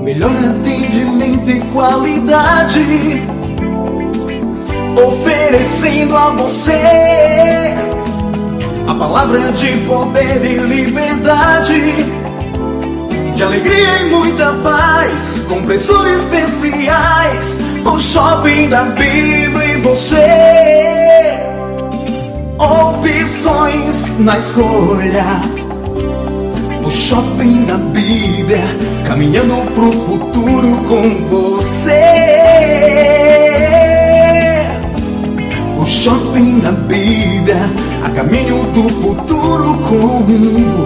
melhor atendimento e qualidade, oferecendo a você a palavra de poder e liberdade, de alegria e muita paz, com preços especiais. O Shopping da Bíblia e você, opções na escolha. O Shopping da Bíblia, caminhando pro futuro com você. O Shopping da Bíblia, a caminho do futuro com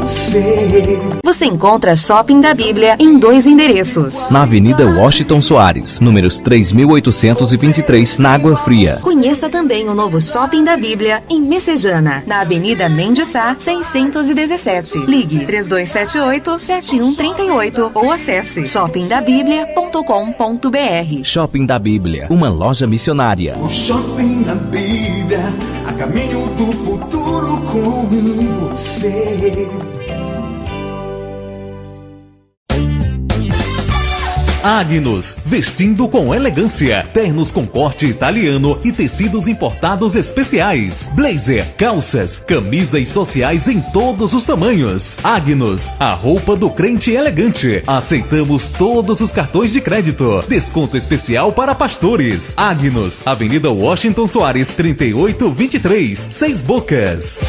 você. Você encontra Shopping da Bíblia em 2 endereços. Na Avenida Washington Soares, números 3.823, na Água Fria. Conheça também o novo Shopping da Bíblia em Messejana, na Avenida Mendes Sá, 617. Ligue 3278-7138 ou acesse shoppingdabiblia.com.br. Shopping da Bíblia, uma loja missionária. O Shopping da Bíblia, a caminho do futuro com você. Agnus, vestindo com elegância, ternos com corte italiano e tecidos importados especiais, blazer, calças, camisas sociais em todos os tamanhos. Agnus, a roupa do crente elegante. Aceitamos todos os cartões de crédito. Desconto especial para pastores. Agnus, Avenida Washington Soares, 3823, 6 Bocas.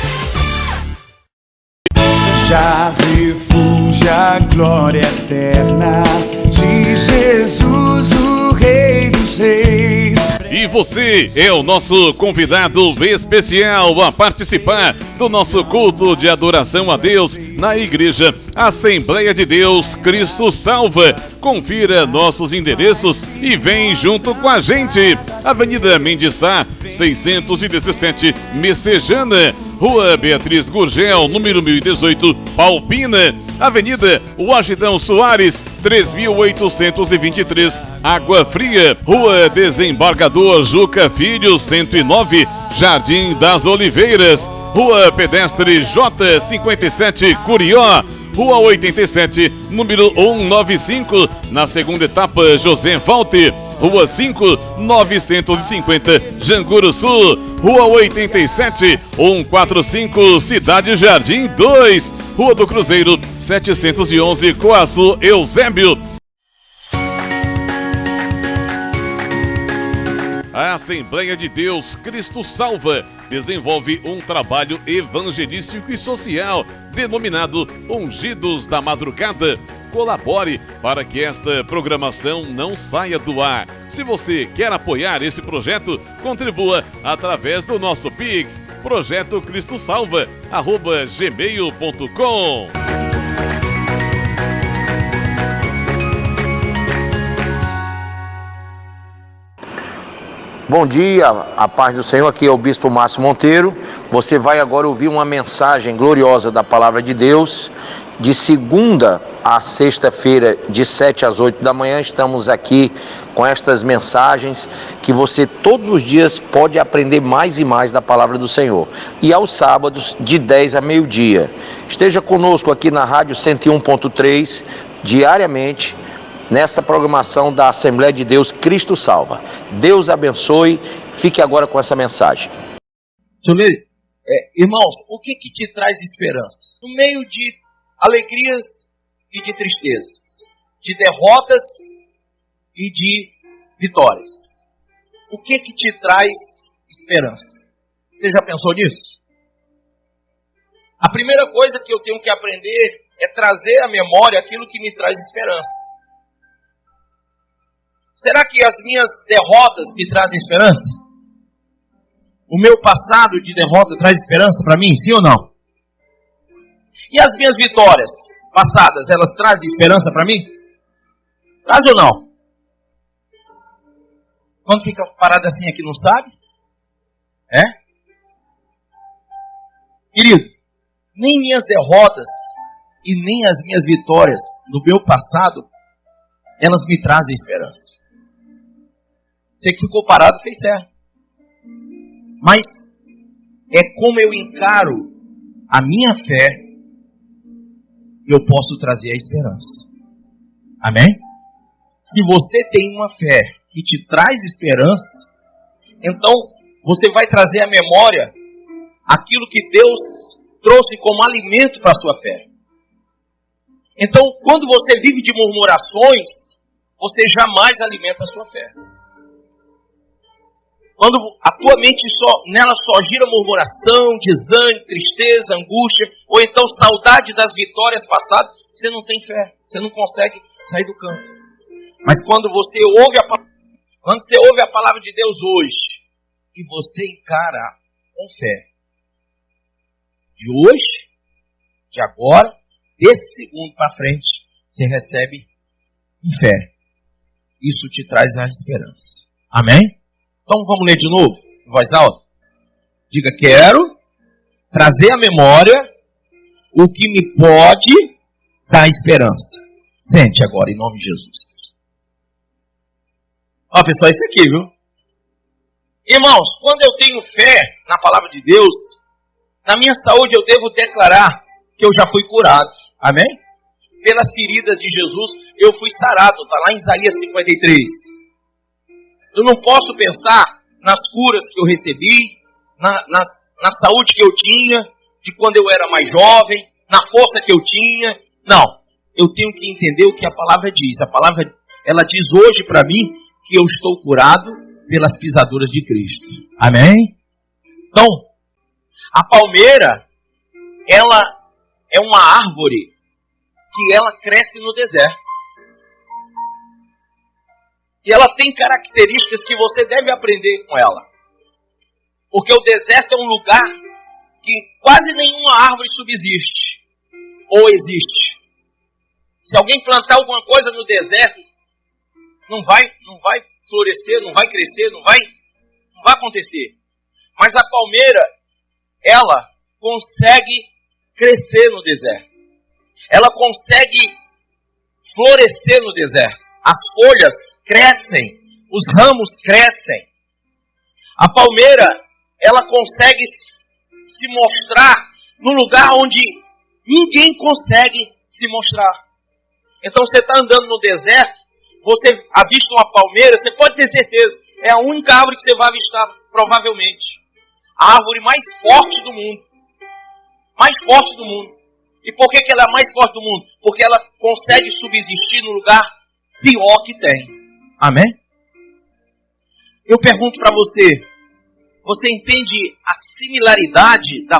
Já refúgio a glória eterna de Jesus, o Rei dos Reis. E você é o nosso convidado especial a participar do nosso culto de adoração a Deus na Igreja Assembleia de Deus Cristo Salva. Confira nossos endereços e vem junto com a gente. Avenida Mendes Sá, 617, Messejana. Rua Beatriz Gurgel, número 1018, Palpina. Avenida Washington Soares, 3823, Água Fria. Rua Desembargador Juca Filho, 109, Jardim das Oliveiras. Rua Pedestre J57, Curió. Rua 87, número 195, na segunda etapa, José Walter. Rua 5, 950, Janguru Sul. Rua 87, 145, Cidade Jardim 2. Rua do Cruzeiro, 711, Coaçu, Eusébio. A Assembleia de Deus Cristo Salva desenvolve um trabalho evangelístico e social denominado Ungidos da Madrugada. Colabore para que esta programação não saia do ar. Se você quer apoiar esse projeto, contribua através do nosso Pix, projetocristosalva@gmail.com. Bom dia, a paz do Senhor, aqui é o Bispo Márcio Monteiro. Você vai agora ouvir uma mensagem gloriosa da Palavra de Deus. De segunda a sexta-feira, de 7 às 8 da manhã, estamos aqui com estas mensagens que você todos os dias pode aprender mais e mais da Palavra do Senhor. E aos sábados, de 10 a meio-dia. Esteja conosco aqui na Rádio 101.3, diariamente, nesta programação da Assembleia de Deus Cristo Salva. Deus abençoe. Fique agora com essa mensagem. Irmãos, o que te traz esperança? No meio de alegrias e de tristezas, de derrotas e de vitórias, o que te traz esperança? Você já pensou nisso? A primeira coisa que eu tenho que aprender é trazer à memória aquilo que me traz esperança. Será que as minhas derrotas me trazem esperança? O meu passado de derrota traz esperança para mim, sim ou não? E as minhas vitórias passadas, elas trazem esperança para mim? Traz ou não? Quando fica parado assim aqui, não sabe? Querido, nem minhas derrotas e nem as minhas vitórias do meu passado, elas me trazem esperança. Você que ficou parado fez certo. Mas é como eu encaro a minha fé, eu posso trazer a esperança. Amém? Se você tem uma fé que te traz esperança, então você vai trazer à memória aquilo que Deus trouxe como alimento para a sua fé. Então, quando você vive de murmurações, você jamais alimenta a sua fé. Quando a tua mente nela só gira murmuração, desânimo, tristeza, angústia, ou então saudade das vitórias passadas, você não tem fé, você não consegue sair do campo. Mas quando você ouve a palavra de Deus hoje, e você encara com fé, de hoje, de agora, desse segundo para frente, você recebe em fé. Isso te traz a esperança. Amém? Então vamos ler de novo, em voz alta. Diga, quero trazer à memória o que me pode dar esperança. Sente agora, em nome de Jesus. Ó, pessoal, isso aqui, viu? Irmãos, quando eu tenho fé na palavra de Deus, na minha saúde eu devo declarar que eu já fui curado. Amém? Pelas feridas de Jesus, eu fui sarado. Está lá em Isaías 53. Eu não posso pensar nas curas que eu recebi, na saúde que eu tinha, de quando eu era mais jovem, na força que eu tinha. Não. Eu tenho que entender o que a palavra diz. A palavra, ela diz hoje para mim que eu estou curado pelas pisaduras de Cristo. Amém? Então, a palmeira, ela é uma árvore que ela cresce no deserto. E ela tem características que você deve aprender com ela. Porque o deserto é um lugar que quase nenhuma árvore subsiste ou existe. Se alguém plantar alguma coisa no deserto, não vai florescer, não vai crescer, não vai acontecer. Mas a palmeira, ela consegue crescer no deserto. Ela consegue florescer no deserto. As folhas crescem, os ramos crescem. A palmeira, ela consegue se mostrar num lugar onde ninguém consegue se mostrar. Então você está andando no deserto, você avista uma palmeira, você pode ter certeza, é a única árvore que você vai avistar, provavelmente. A árvore mais forte do mundo. Mais forte do mundo. E por que ela é a mais forte do mundo? Porque ela consegue subsistir no lugar pior que tem. Amém? Eu pergunto para você, você entende a similaridade da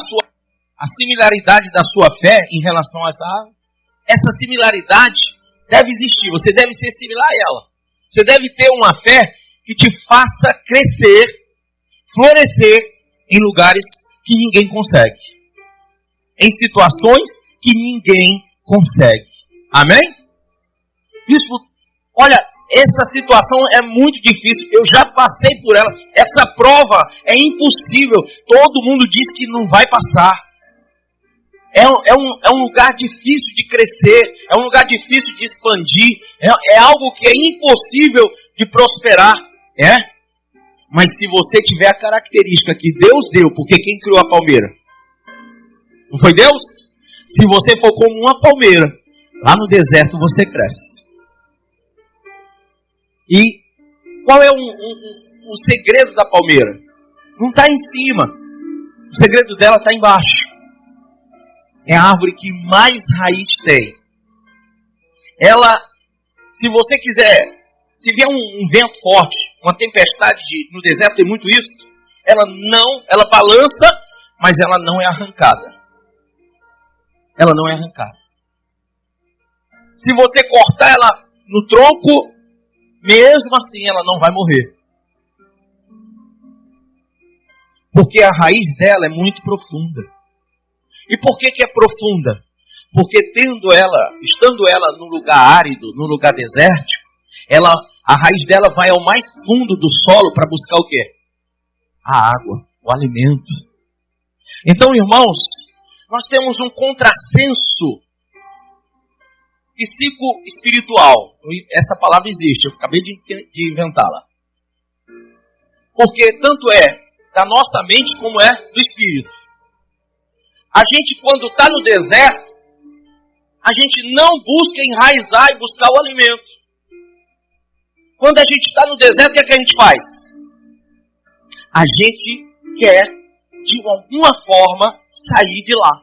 sua fé em relação a essa árvore? Essa similaridade deve existir, você deve ser similar a ela. Você deve ter uma fé que te faça crescer, florescer em lugares que ninguém consegue. Em situações que ninguém consegue. Amém? Bispo, olha, essa situação é muito difícil. Eu já passei por ela. Essa prova é impossível. Todo mundo diz que não vai passar. É um lugar difícil de crescer. É um lugar difícil de expandir. É algo que é impossível de prosperar. Mas se você tiver a característica que Deus deu, porque quem criou a palmeira? Não foi Deus? Se você for como uma palmeira, lá no deserto você cresce. E qual é o segredo da palmeira? Não está em cima. O segredo dela está embaixo. É a árvore que mais raiz tem. Ela, se você quiser, se vier um vento forte, uma tempestade no deserto, tem muito isso, ela balança, mas ela não é arrancada. Ela não é arrancada. Se você cortar ela no tronco, mesmo assim ela não vai morrer. Porque a raiz dela é muito profunda. E por que é profunda? Porque estando ela no lugar árido, no lugar desértico, a raiz dela vai ao mais fundo do solo para buscar o quê? A água, o alimento. Então, irmãos, nós temos um contrassenso psico-espiritual. Essa palavra existe, eu acabei de inventá-la. Porque tanto é da nossa mente como é do espírito. A gente, quando está no deserto, a gente não busca enraizar e buscar o alimento. Quando a gente está no deserto, o que é que a gente faz? A gente quer, de alguma forma, sair de lá.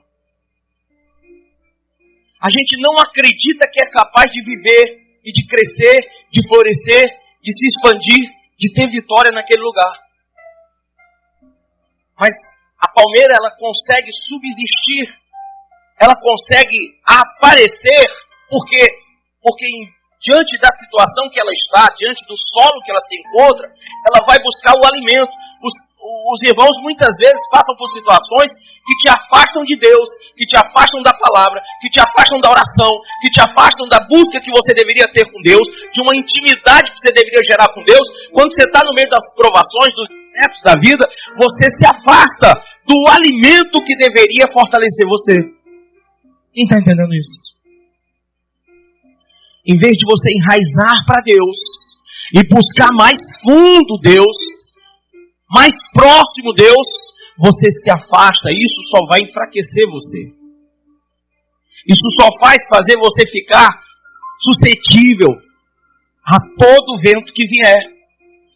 A gente não acredita que é capaz de viver e de crescer, de florescer, de se expandir, de ter vitória naquele lugar. Mas a palmeira, ela consegue subsistir, ela consegue aparecer, porque diante da situação que ela está, diante do solo que ela se encontra, ela vai buscar o alimento. Os irmãos muitas vezes passam por situações que te afastam de Deus, que te afastam da palavra, que te afastam da oração, que te afastam da busca que você deveria ter com Deus, de uma intimidade que você deveria gerar com Deus. Quando você está no meio das provações, dos desertos da vida, você se afasta do alimento que deveria fortalecer você. Quem está entendendo isso? Em vez de você enraizar para Deus e buscar mais fundo Deus, mais próximo Deus, você se afasta. Isso só vai enfraquecer você. Isso só faz fazer você ficar suscetível a todo vento que vier,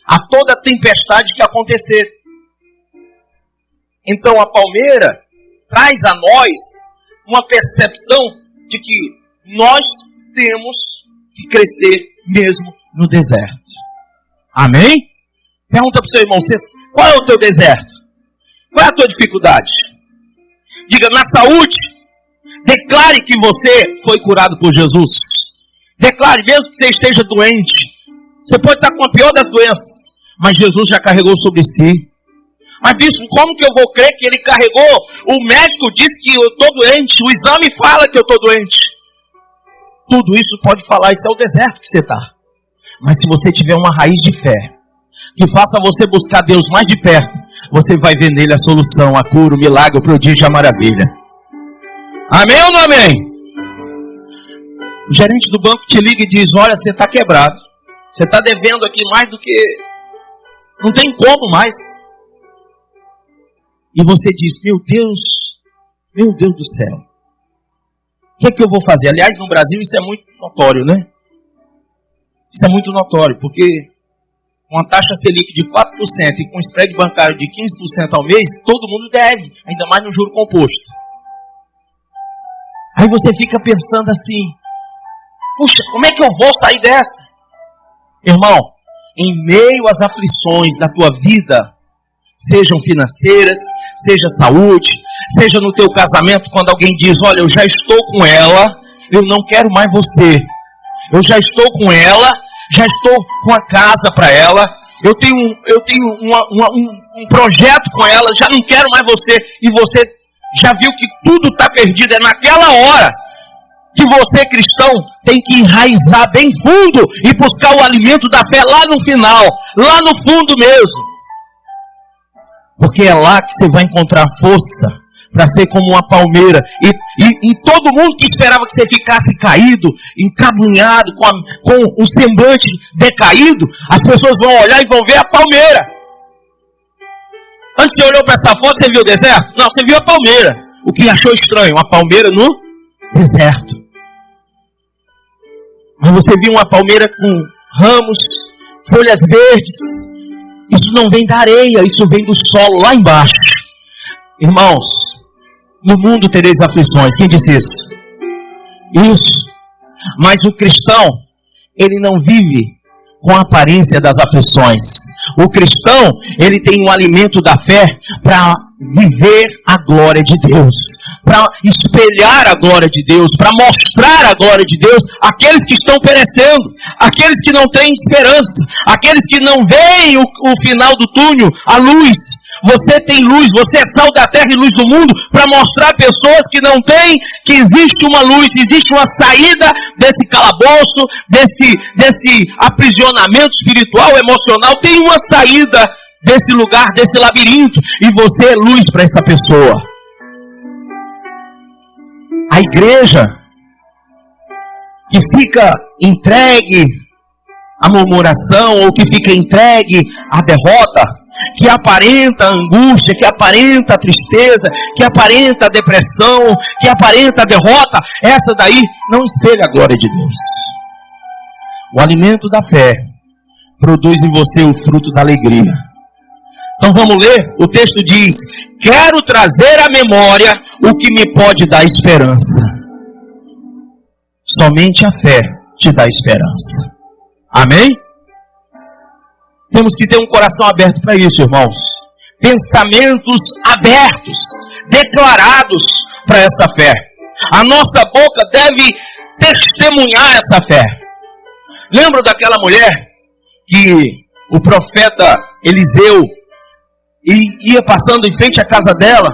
a toda tempestade que acontecer. Então a palmeira traz a nós uma percepção de que nós temos que crescer mesmo no deserto. Amém? Pergunta para o seu irmão, qual é o teu deserto? Qual é a tua dificuldade? Diga, na saúde, declare que você foi curado por Jesus. Declare, mesmo que você esteja doente. Você pode estar com a pior das doenças, mas Jesus já carregou sobre si. Mas bispo, como que eu vou crer que ele carregou? O médico diz que eu estou doente, o exame fala que eu estou doente. Tudo isso pode falar, isso é o deserto que você está. Mas se você tiver uma raiz de fé, que faça você buscar Deus mais de perto, você vai ver nele a solução, a cura, o milagre, o prodígio, a maravilha. Amém ou não amém? O gerente do banco te liga e diz, olha, você está quebrado. Você está devendo aqui mais do que... Não tem como mais. E você diz, meu Deus do céu. O que é que eu vou fazer? Aliás, no Brasil isso é muito notório, né? Isso é muito notório, porque com a taxa Selic de 4% e com o spread bancário de 15% ao mês, todo mundo deve, ainda mais no juro composto. Aí você fica pensando assim, puxa, como é que eu vou sair dessa? Irmão, em meio às aflições da tua vida, sejam financeiras, seja saúde, seja no teu casamento, quando alguém diz, olha, eu já estou com ela, eu não quero mais você. Eu já estou com ela, já estou com a casa para ela, eu tenho um projeto com ela, já não quero mais você, e você já viu que tudo está perdido. É naquela hora que você, cristão, tem que enraizar bem fundo e buscar o alimento da fé lá no final, lá no fundo mesmo. Porque é lá que você vai encontrar força para ser como uma palmeira. E todo mundo que esperava que você ficasse caído, encabunhado, com o semblante decaído, as pessoas vão olhar e vão ver a palmeira. Antes você olhou para essa foto, você viu o deserto? Não, você viu a palmeira. O que achou estranho? Uma palmeira no deserto. Mas você viu uma palmeira com ramos, folhas verdes. Isso não vem da areia, isso vem do solo lá embaixo. Irmãos, no mundo tereis aflições. Quem disse isso? Isso. Mas o cristão, ele não vive com a aparência das aflições. O cristão, ele tem um alimento da fé para viver a glória de Deus, para espelhar a glória de Deus, para mostrar a glória de Deus àqueles que estão perecendo, àqueles que não têm esperança, àqueles que não veem o final do túnel, a luz. Você tem luz, você é sal da terra e luz do mundo, para mostrar a pessoas que não têm, que existe uma luz, existe uma saída desse calabouço, desse aprisionamento espiritual, emocional. Tem uma saída desse lugar, desse labirinto, e você é luz para essa pessoa. A igreja que fica entregue à murmuração, ou que fica entregue à derrota, que aparenta a angústia, que aparenta a tristeza, que aparenta a depressão, que aparenta a derrota, essa daí não espelha a glória de Deus. O alimento da fé produz em você o fruto da alegria. Então vamos ler, o texto diz: quero trazer à memória o que me pode dar esperança. Somente a fé te dá esperança. Amém? Temos que ter um coração aberto para isso, irmãos. Pensamentos abertos, declarados para essa fé. A nossa boca deve testemunhar essa fé. Lembra daquela mulher que o profeta Eliseu ia passando em frente à casa dela,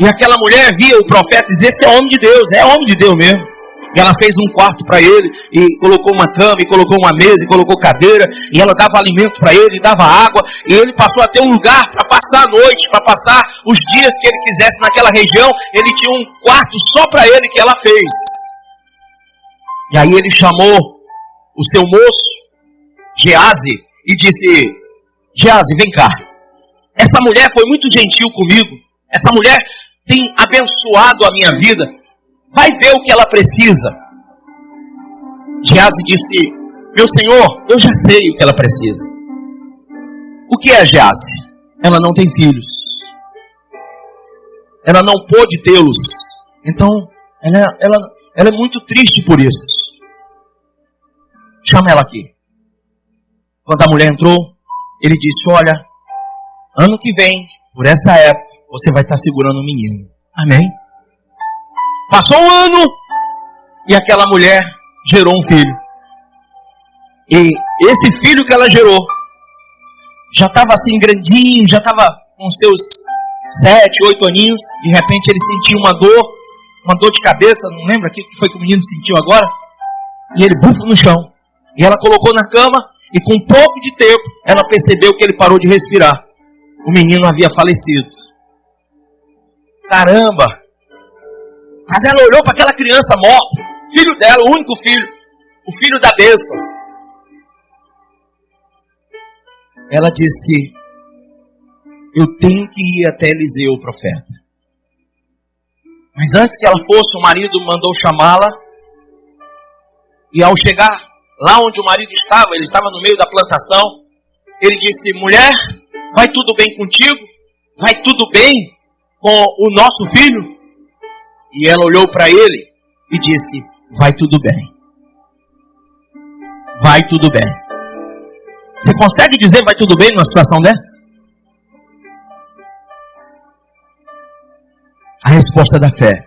e aquela mulher via o profeta e dizia: esse é homem de Deus, é homem de Deus mesmo. E ela fez um quarto para ele, e colocou uma cama, e colocou uma mesa, e colocou cadeira, e ela dava alimento para ele, e dava água, e ele passou a ter um lugar para passar a noite, para passar os dias que ele quisesse naquela região. Ele tinha um quarto só para ele que ela fez. E aí ele chamou o seu moço, Geazi, e disse: Geazi, vem cá. Essa mulher foi muito gentil comigo. Essa mulher tem abençoado a minha vida. Vai ver o que ela precisa. Geazi disse: meu senhor, eu já sei o que ela precisa. O que é, Geazi? Ela não tem filhos. Ela não pôde tê-los. Então, ela é muito triste por isso. Chama ela aqui. Quando a mulher entrou, ele disse: olha, ano que vem, por essa época, você vai estar segurando um menino. Amém? Passou um ano e aquela mulher gerou um filho. E esse filho que ela gerou já estava assim grandinho, já estava com seus 7, 8 aninhos. De repente ele sentiu uma dor de cabeça, não lembra o que foi que o menino sentiu agora? E ele bufou no chão. E ela colocou na cama, e com um pouco de tempo ela percebeu que ele parou de respirar. O menino havia falecido. Caramba! Mas ela olhou para aquela criança morta, filho dela, o único filho, o filho da bênção. Ela disse: eu tenho que ir até Eliseu, o profeta. Mas antes que ela fosse, o marido mandou chamá-la. E ao chegar lá onde o marido estava, ele estava no meio da plantação, ele disse: mulher, vai tudo bem contigo? Vai tudo bem com o nosso filho? E ela olhou para ele e disse: vai tudo bem. Vai tudo bem. Você consegue dizer vai tudo bem numa situação dessa? A resposta da fé.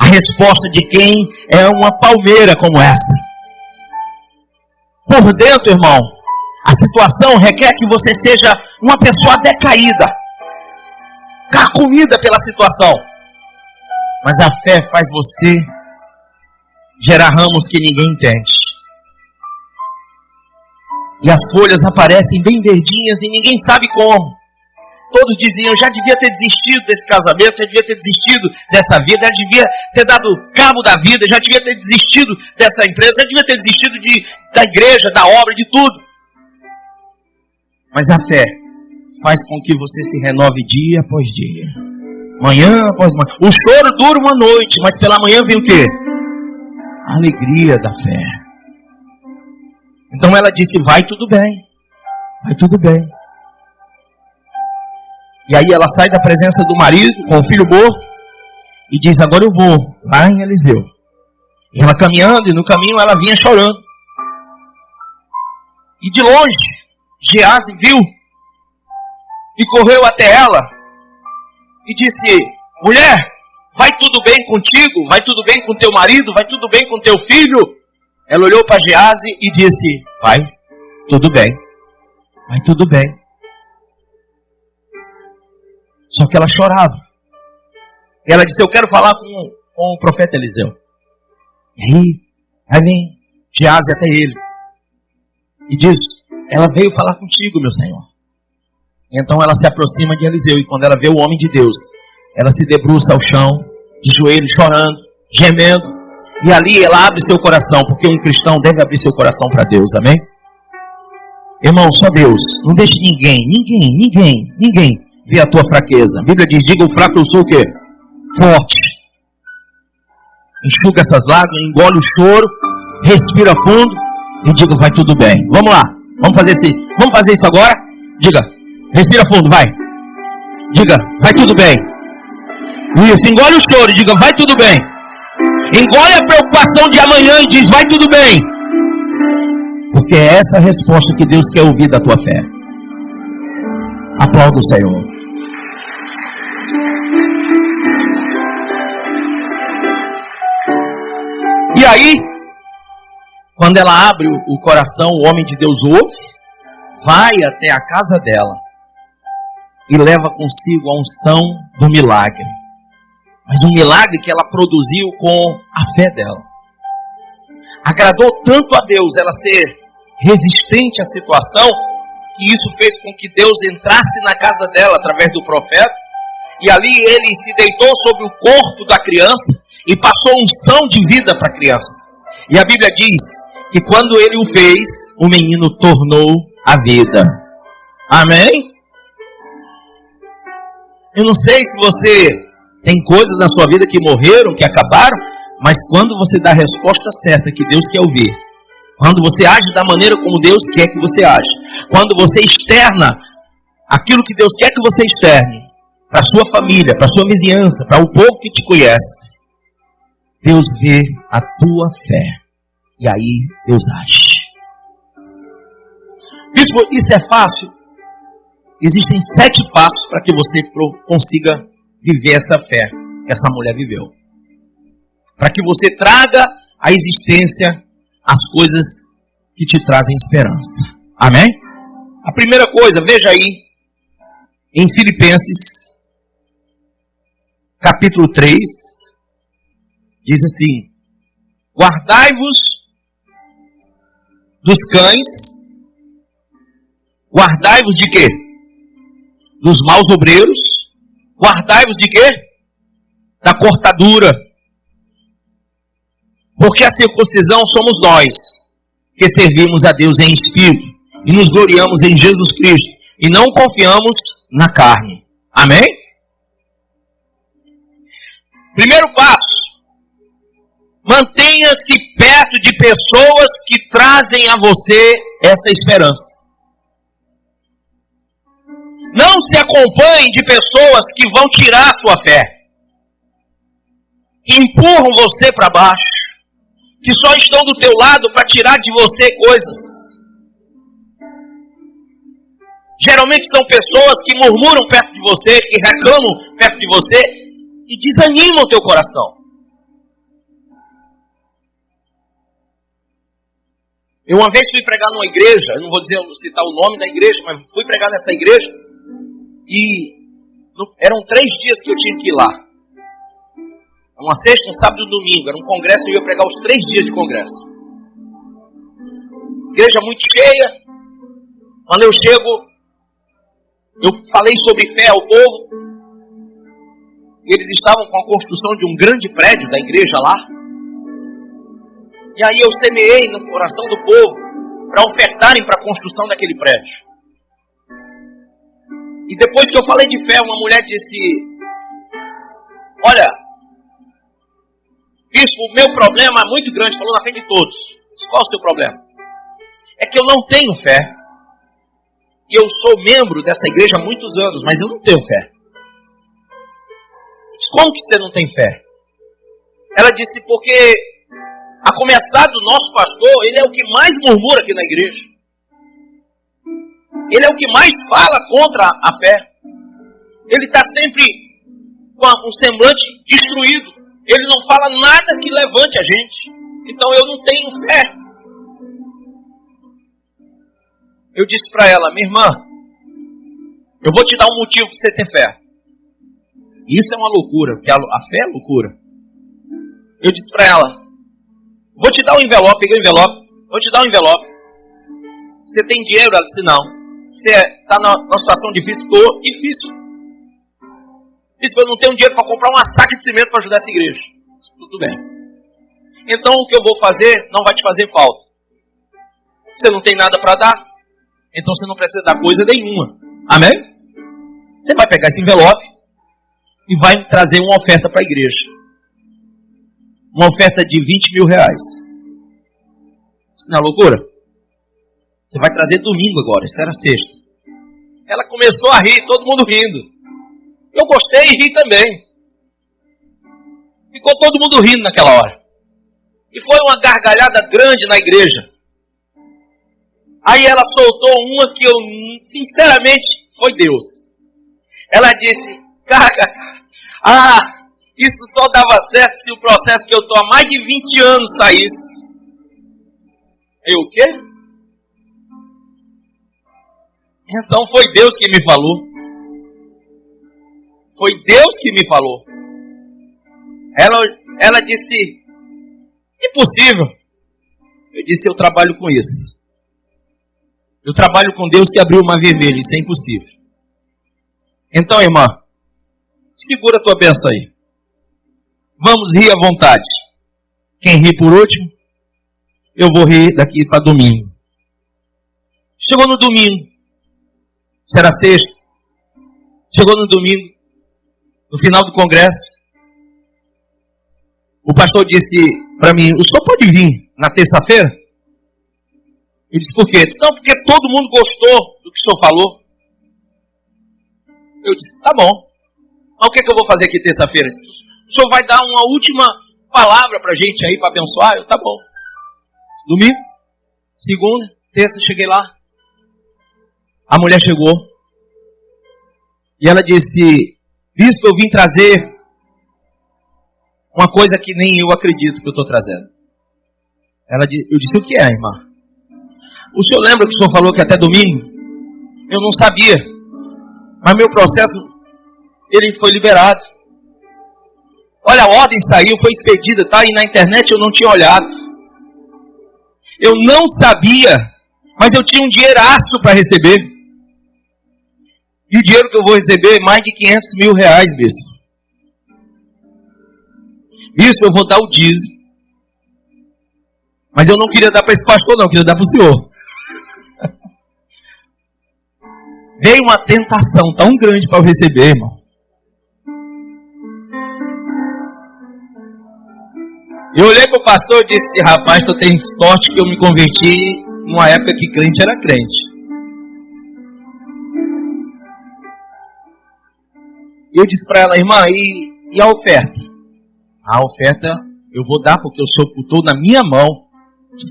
A resposta de quem é uma palmeira como essa. Por dentro, irmão, a situação requer que você seja uma pessoa decaída, carcomida pela situação. Mas a fé faz você gerar ramos que ninguém entende. E as folhas aparecem bem verdinhas e ninguém sabe como. Todos diziam: eu já devia ter desistido desse casamento, já devia ter desistido dessa vida, já devia ter dado cabo da vida, já devia ter desistido dessa empresa, já devia ter desistido da igreja, da obra, de tudo. Mas a fé faz com que você se renove dia após dia, manhã após manhã. O choro dura uma noite, mas pela manhã vem o quê? A alegria da fé. Então ela disse: vai tudo bem, vai tudo bem. E aí ela sai da presença do marido com o filho morto e diz: agora eu vou lá em Eliseu. E ela caminhando, e no caminho ela vinha chorando. E de longe Geazi viu e correu até ela e disse: mulher, vai tudo bem contigo? Vai tudo bem com teu marido? Vai tudo bem com teu filho? Ela olhou para Geazi e disse: vai tudo bem, vai tudo bem. Só que ela chorava. E ela disse: eu quero falar com o profeta Eliseu. E aí vem Geazi até ele e diz: ela veio falar contigo, meu senhor. Então ela se aproxima de Eliseu, e quando ela vê o homem de Deus, ela se debruça ao chão, de joelhos, chorando, gemendo. E ali ela abre seu coração, porque um cristão deve abrir seu coração para Deus, amém? Irmão, só Deus. Não deixe ninguém ver a tua fraqueza. A Bíblia diz: diga o fraco, eu sou o quê? Forte. Enxuga essas lágrimas, engole o choro, respira fundo e diga, vai tudo bem. Vamos lá, vamos fazer isso agora? Diga, respira fundo, vai. Diga, vai tudo bem. Isso, engole o choro e diga, vai tudo bem. Engole a preocupação de amanhã e diz, vai tudo bem. Porque é essa a resposta que Deus quer ouvir da tua fé. Aplauda o Senhor. E aí, quando ela abre o coração, o homem de Deus ouve, vai até a casa dela e leva consigo a unção do milagre. Mas um milagre que ela produziu com a fé dela. Agradou tanto a Deus ela ser resistente à situação, que isso fez com que Deus entrasse na casa dela através do profeta, e ali ele se deitou sobre o corpo da criança e passou unção de vida para a criança. E a Bíblia diz que quando ele o fez, o menino tornou a vida. Amém? Eu não sei se você tem coisas na sua vida que morreram, que acabaram, mas quando você dá a resposta certa que Deus quer ouvir, quando você age da maneira como Deus quer que você age, quando você externa aquilo que Deus quer que você externe, para a sua família, para a sua vizinhança, para o povo que te conhece, Deus vê a tua fé. E aí Deus age. Isso é fácil. Existem 7 passos para que você consiga viver essa fé que essa mulher viveu. Para que você traga à existência as coisas que te trazem esperança. Amém? A primeira coisa, veja aí, em Filipenses, capítulo 3, diz assim: guardai-vos dos cães, guardai-vos de quê? Dos maus obreiros, guardai-vos de quê? Da cortadura. Porque a circuncisão somos nós, que servimos a Deus em espírito, e nos gloriamos em Jesus Cristo, e não confiamos na carne. Amém? Primeiro passo: mantenha-se perto de pessoas que trazem a você essa esperança. Não se acompanhe de pessoas que vão tirar a sua fé, que empurram você para baixo, que só estão do teu lado para tirar de você coisas. Geralmente são pessoas que murmuram perto de você, que reclamam perto de você e desanimam o teu coração. Eu uma vez fui pregar numa igreja, eu não vou citar o nome da igreja, mas fui pregar nessa igreja e eram 3 dias que eu tinha que ir lá. Uma sexta, um sábado e um domingo. Era um congresso e eu ia pregar os 3 dias de congresso. Igreja muito cheia. Quando eu chego, eu falei sobre fé ao povo. Eles estavam com a construção de um grande prédio da igreja lá. E aí eu semeei no coração do povo para ofertarem para a construção daquele prédio. E depois que eu falei de fé, uma mulher disse: olha, bispo, o meu problema é muito grande. Falou na frente de todos. Disse: qual é o seu problema? É que eu não tenho fé. E eu sou membro dessa igreja há muitos anos, mas eu não tenho fé. Disse: como que você não tem fé? Ela disse: porque a começar do nosso pastor, ele é o que mais murmura aqui na igreja. Ele é o que mais fala contra a fé. Ele está sempre com um semblante destruído. Ele não fala nada que levante a gente. Então eu não tenho fé. Eu disse para ela: minha irmã, eu vou te dar um motivo para você ter fé. Isso é uma loucura, porque a fé é loucura. Eu disse para ela: vou te dar um envelope. Peguei o envelope. Vou te dar um envelope. Você tem dinheiro? Ela disse: não. Você está numa situação difícil? Estou difícil. Disse: eu não tenho dinheiro para comprar uma saca de cimento para ajudar essa igreja. Disse: tudo bem. Então o que eu vou fazer não vai te fazer falta. Você não tem nada para dar, então você não precisa dar coisa nenhuma. Amém? Você vai pegar esse envelope e vai trazer uma oferta para a igreja. Uma oferta de 20 mil reais. Isso não é loucura? Você vai trazer domingo agora, isso era sexta. Ela começou a rir, todo mundo rindo. Eu gostei e ri também. Ficou todo mundo rindo naquela hora. E foi uma gargalhada grande na igreja. Aí ela soltou uma que eu, sinceramente, foi Deus. Ela disse, isso só dava certo se o processo que eu estou há mais de 20 anos saísse. Eu, o quê? Então foi Deus que me falou. Foi Deus que me falou. Ela disse, impossível. Eu disse, eu trabalho com isso. Eu trabalho com Deus que abriu o mar vermelho, isso é impossível. Então, irmã, segura a tua bênção aí. Vamos rir à vontade. Quem ri por último, eu vou rir daqui para domingo. Chegou no domingo. Será sexta. Chegou no domingo. No final do congresso. O pastor disse para mim, o senhor pode vir na terça-feira? Eu disse, por quê? Ele disse, não, porque todo mundo gostou do que o senhor falou. Eu disse, tá bom. Mas o que eu vou fazer aqui terça-feira? O senhor vai dar uma última palavra pra gente aí, para abençoar? Eu, tá bom. Domingo, segunda, terça, cheguei lá. A mulher chegou. E ela disse, bispo, eu vim trazer uma coisa que nem eu acredito que eu estou trazendo. Eu disse, o que é, irmã? O senhor lembra que o senhor falou que até domingo? Eu não sabia. Mas meu processo, ele foi liberado. Olha, a ordem saiu, foi expedida, tá aí na internet, eu não tinha olhado. Eu não sabia, mas eu tinha um dinheiraço para receber. E o dinheiro que eu vou receber é mais de 500 mil reais, bispo. Bispo, eu vou dar o dízimo. Mas eu não queria dar para esse pastor, não, eu queria dar para o senhor. Veio uma tentação tão grande para eu receber, irmão. Eu olhei para o pastor e disse, rapaz, tu tem sorte que eu me converti numa época que crente era crente. E eu disse para ela, irmã, e a oferta? A oferta eu vou dar porque o senhor botou na minha mão.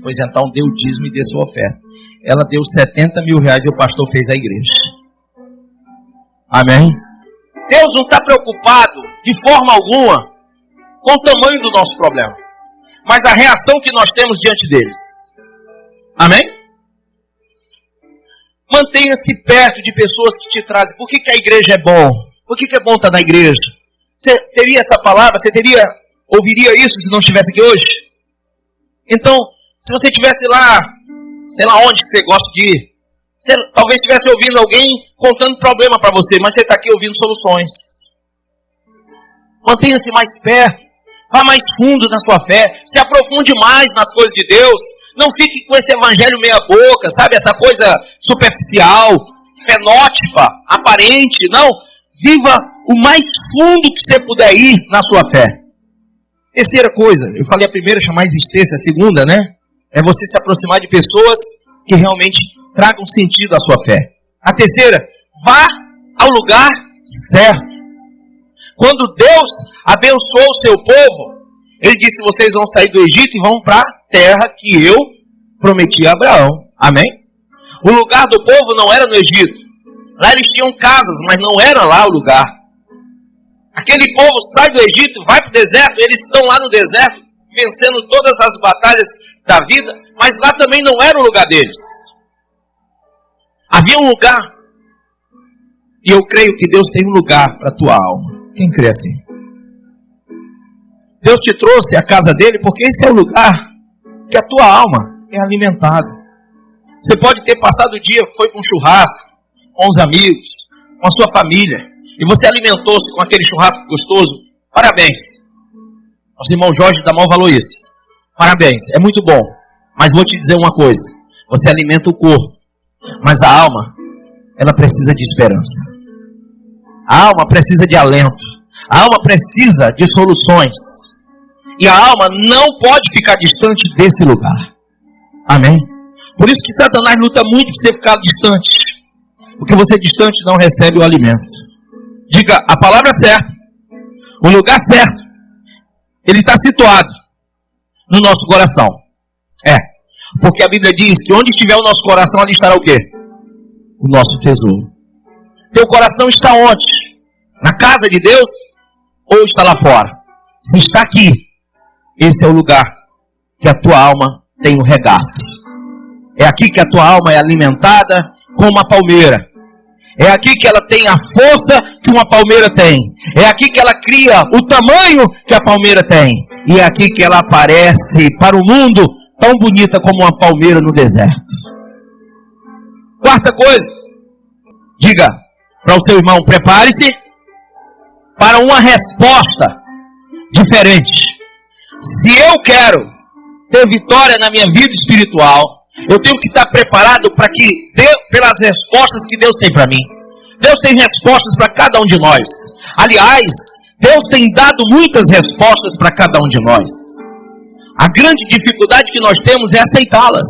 Pois então deu o dízimo e deu sua oferta. Ela deu 70 mil reais e o pastor fez a igreja. Amém? Deus não está preocupado de forma alguma com o tamanho do nosso problema, mas a reação que nós temos diante deles. Amém? Mantenha-se perto de pessoas que te trazem. Por que a igreja é bom? Por que é bom estar na igreja? Você teria essa palavra? Você ouviria isso se não estivesse aqui hoje? Então, se você estivesse lá, sei lá onde que você gosta de ir, você talvez estivesse ouvindo alguém contando problema para você, mas você está aqui ouvindo soluções. Mantenha-se mais perto, vá mais fundo na sua fé, se aprofunde mais nas coisas de Deus. Não fique com esse evangelho meia boca, sabe? Essa coisa superficial, fenótipa, aparente. Não, viva o mais fundo que você puder ir na sua fé. Terceira coisa, eu falei a primeira, chamar existência, a segunda, né? É você se aproximar de pessoas que realmente tragam sentido à sua fé. A terceira, vá ao lugar certo. Quando Deus abençoou o seu povo, Ele disse, vocês vão sair do Egito e vão para a terra que eu prometi a Abraão. Amém? O lugar do povo não era no Egito. Lá eles tinham casas, mas não era lá o lugar. Aquele povo sai do Egito, vai para o deserto, eles estão lá no deserto, vencendo todas as batalhas da vida, mas lá também não era o lugar deles. Havia um lugar, e eu creio que Deus tem um lugar para a tua alma. Quem crê assim? Deus te trouxe à casa dele porque esse é o lugar que a tua alma é alimentada. Você pode ter passado o dia, foi para um churrasco, com os amigos, com a sua família, e você alimentou-se com aquele churrasco gostoso. Parabéns. Nosso irmão Jorge dá maior valor a isso. Parabéns, é muito bom. Mas vou te dizer uma coisa. Você alimenta o corpo, mas a alma, ela precisa de esperança. A alma precisa de alento. A alma precisa de soluções. E a alma não pode ficar distante desse lugar. Amém? Por isso que Satanás luta muito para você ficar distante. Porque você distante não recebe o alimento. Diga a palavra certa, o lugar certo. Ele está situado no nosso coração. Porque a Bíblia diz que onde estiver o nosso coração, ali estará o quê? O nosso tesouro. Teu coração está onde? Na casa de Deus ou está lá fora? Se está aqui, esse é o lugar que a tua alma tem o regaço. É aqui que a tua alma é alimentada como uma palmeira. É aqui que ela tem a força que uma palmeira tem. É aqui que ela cria o tamanho que a palmeira tem. E é aqui que ela aparece para o mundo tão bonita como uma palmeira no deserto. Quarta coisa, diga para o seu irmão, prepare-se para uma resposta diferente. Se eu quero ter vitória na minha vida espiritual, eu tenho que estar preparado para que pelas respostas que Deus tem para mim. Deus tem respostas para cada um de nós. Aliás, Deus tem dado muitas respostas para cada um de nós. A grande dificuldade que nós temos é aceitá-las.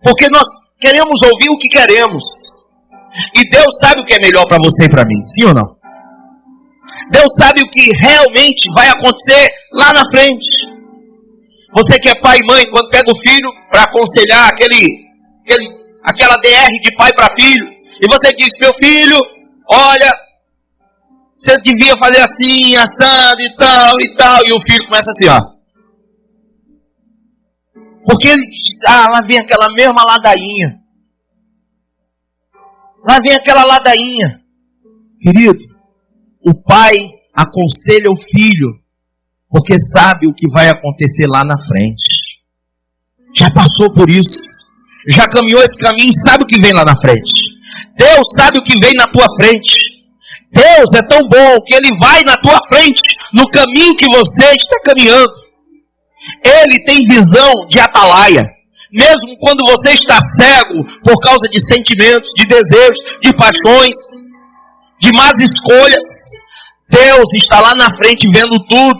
Porque nós queremos ouvir o que queremos. E Deus sabe o que é melhor para você e para mim, sim ou não? Deus sabe o que realmente vai acontecer lá na frente. Você que é pai e mãe, quando pega o filho para aconselhar aquela DR de pai para filho, e você diz, meu filho, olha, você devia fazer assim, assado e tal, e o filho começa assim, ó. Porque ele diz, lá vem aquela mesma ladainha. Lá vem aquela ladainha. Querido, o pai aconselha o filho, porque sabe o que vai acontecer lá na frente. Já passou por isso. Já caminhou esse caminho e sabe o que vem lá na frente. Deus sabe o que vem na tua frente. Deus é tão bom que Ele vai na tua frente, no caminho que você está caminhando. Ele tem visão de atalaia. Mesmo quando você está cego por causa de sentimentos, de desejos, de paixões, de más escolhas, Deus está lá na frente vendo tudo.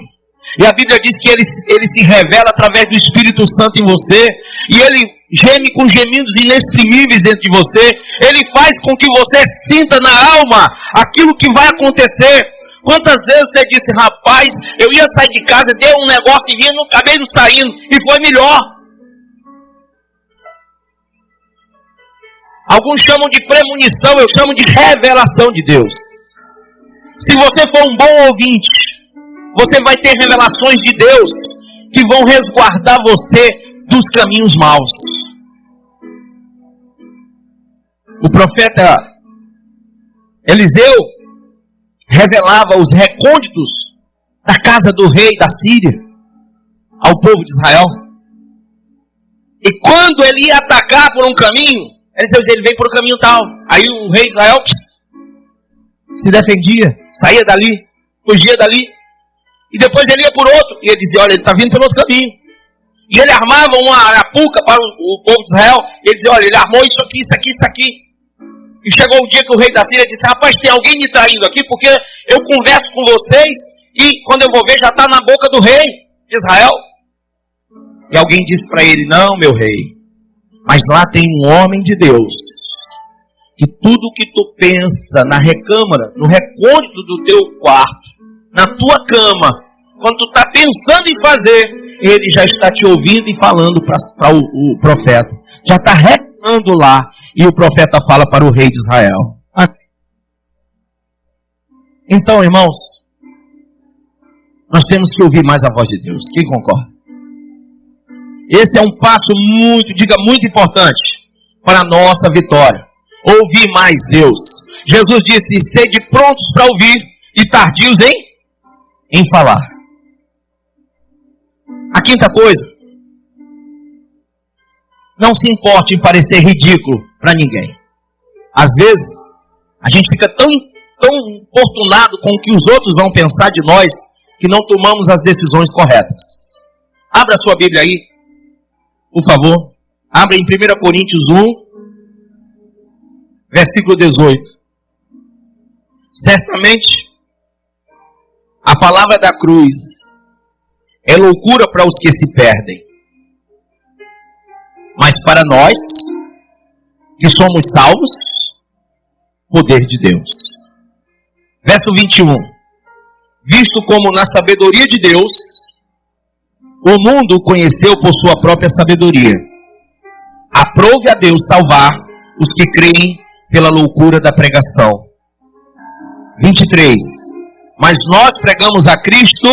E a Bíblia diz que ele se revela através do Espírito Santo em você. E Ele geme com gemidos inexprimíveis dentro de você. Ele faz com que você sinta na alma aquilo que vai acontecer. Quantas vezes você disse, rapaz, eu ia sair de casa, deu um negócio em mim, não acabei não saindo, e foi melhor. Alguns chamam de premonição, eu chamo de revelação de Deus. Se você for um bom ouvinte, você vai ter revelações de Deus que vão resguardar você dos caminhos maus. O profeta Eliseu revelava os recônditos da casa do rei da Síria ao povo de Israel. E quando ele ia atacar por um caminho, ele veio por um caminho tal. Aí o rei de Israel se defendia, saía dali, fugia dali. E depois ele ia por outro. E ele dizia, olha, ele está vindo pelo outro caminho. E ele armava uma arapuca para o povo de Israel. E ele dizia, olha, ele armou isso aqui, isso aqui, isso aqui. E chegou o dia que o rei da Síria disse, rapaz, tem alguém me traindo aqui, porque eu converso com vocês e quando eu vou ver já está na boca do rei de Israel. E alguém disse para ele, não, meu rei, mas lá tem um homem de Deus, que tudo que tu pensa na recâmara, no recôndito do teu quarto, na tua cama, quando tu está pensando em fazer, ele já está te ouvindo e falando para o profeta. Já está revelando lá. E o profeta fala para o rei de Israel. Então, irmãos, nós temos que ouvir mais a voz de Deus. Quem concorda? Esse é um passo muito importante para a nossa vitória. Ouvir mais Deus. Jesus disse, sede prontos para ouvir e tardios em falar. A quinta coisa, não se importe em parecer ridículo para ninguém. Às vezes, a gente fica tão importunado com o que os outros vão pensar de nós, que não tomamos as decisões corretas. Abra sua Bíblia aí, por favor. Abra em 1 Coríntios 1, versículo 18. Certamente, a palavra da cruz é loucura para os que se perdem, mas para nós que somos salvos, poder de Deus. Verso 21. Visto como na sabedoria de Deus, o mundo o conheceu por sua própria sabedoria, aprove a Deus salvar os que creem pela loucura da pregação. 23. Mas nós pregamos a Cristo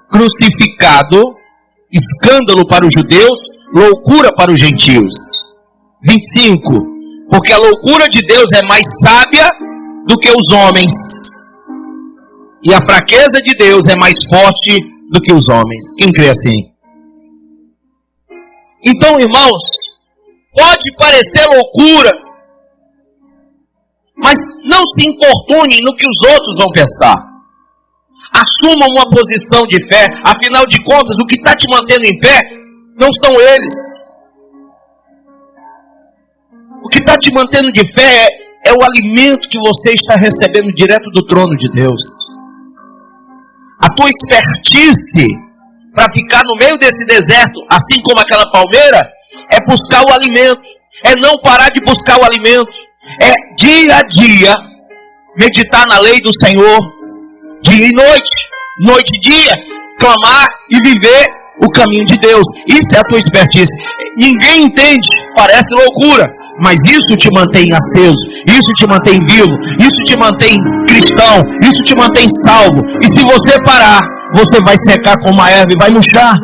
crucificado, escândalo para os judeus, loucura para os gentios. 25. Porque a loucura de Deus é mais sábia do que os homens, e a fraqueza de Deus é mais forte do que os homens. Quem crê assim? Então, irmãos, pode parecer loucura, mas não se importunem no que os outros vão pensar. Assumam uma posição de fé. Afinal de contas, o que está te mantendo em pé não são eles. O que está te mantendo de fé é o alimento que você está recebendo direto do trono de Deus. A tua expertise para ficar no meio desse deserto, assim como aquela palmeira, é buscar o alimento. É não parar de buscar o alimento. É dia a dia meditar na lei do Senhor, dia e noite, noite e dia, clamar e viver o caminho de Deus. Isso é a tua expertise. Ninguém entende, parece loucura, mas isso te mantém aceso, isso te mantém vivo, isso te mantém cristão, isso te mantém salvo. E se você parar, você vai secar como uma erva e vai murchar.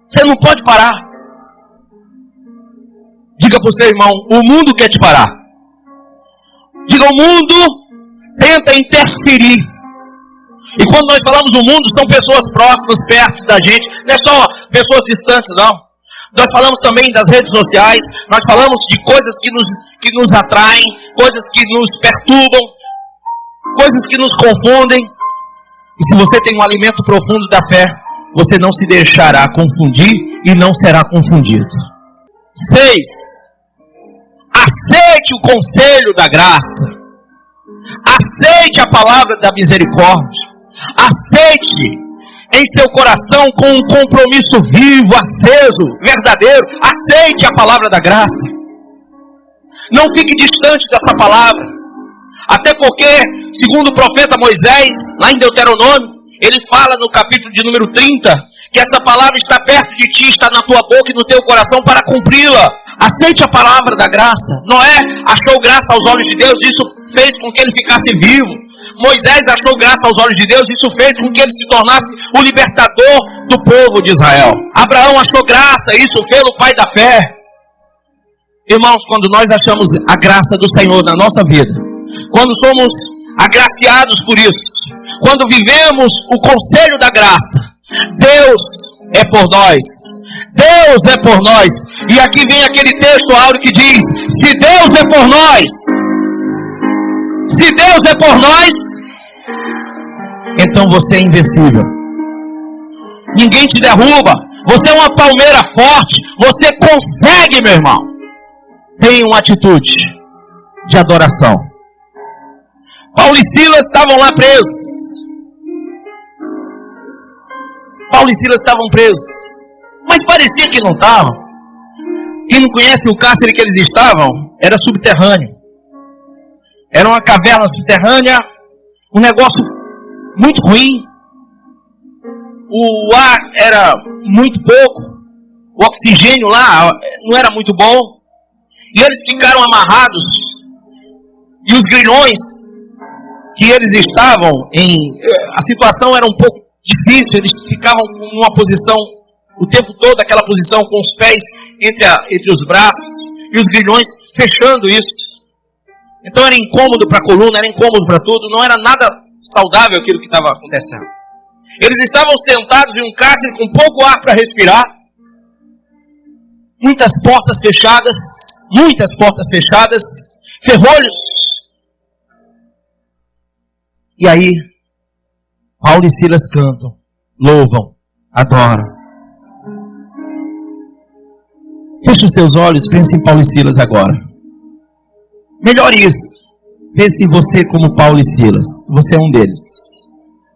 Você não pode parar. Diga para o seu irmão, o mundo quer te parar. Diga, o mundo tenta interferir. E quando nós falamos do mundo, são pessoas próximas, perto da gente, não é só pessoas distantes, não. Nós falamos também das redes sociais, nós falamos de coisas que nos atraem, coisas que nos perturbam, coisas que nos confundem. E se você tem um alimento profundo da fé, você não se deixará confundir e não será confundido. 6. Aceite o conselho da graça. Aceite a palavra da misericórdia. Aceite em seu coração com um compromisso vivo, aceso, verdadeiro. Aceite a palavra da graça. Não fique distante dessa palavra. Até porque, segundo o profeta Moisés, lá em Deuteronômio, ele fala no capítulo de número 30, que essa palavra está perto de ti, está na tua boca e no teu coração para cumpri-la. Aceite a palavra da graça. Noé achou graça aos olhos de Deus, isso fez com que ele ficasse vivo. Moisés achou graça aos olhos de Deus, isso fez com que ele se tornasse o libertador do povo de Israel. Abraão achou graça, isso fez o pai da fé. Irmãos, quando nós achamos a graça do Senhor na nossa vida, quando somos agraciados por isso, quando vivemos o conselho da graça, Deus é por nós. Deus é por nós. E aqui vem aquele texto áureo que diz: se Deus é por nós, se Deus é por nós, então você é invencível. Ninguém te derruba. Você é uma palmeira forte. Você consegue, meu irmão. Tenha uma atitude de adoração. Paulo e Silas estavam lá presos. Paulo e Silas estavam presos, mas parecia que não estavam. Quem não conhece o cárcere que eles estavam, era subterrâneo. Era uma caverna subterrânea, um negócio muito ruim. O ar era muito pouco, o oxigênio lá não era muito bom. E eles ficaram amarrados. E os grilhões que eles estavam em... A situação era um pouco difícil, eles ficavam numa posição, o tempo todo aquela posição com os pés entre os braços, e os grilhões fechando isso. Então era incômodo para a coluna, era incômodo para tudo, não era nada saudável aquilo que estava acontecendo. Eles estavam sentados em um cárcere com pouco ar para respirar, muitas portas fechadas, ferrolhos. E aí, Paulo e Silas cantam, louvam, adoram. Feche os seus olhos, pense em Paulo e Silas agora. Melhor isso, pense em você como Paulo e Silas. Você é um deles,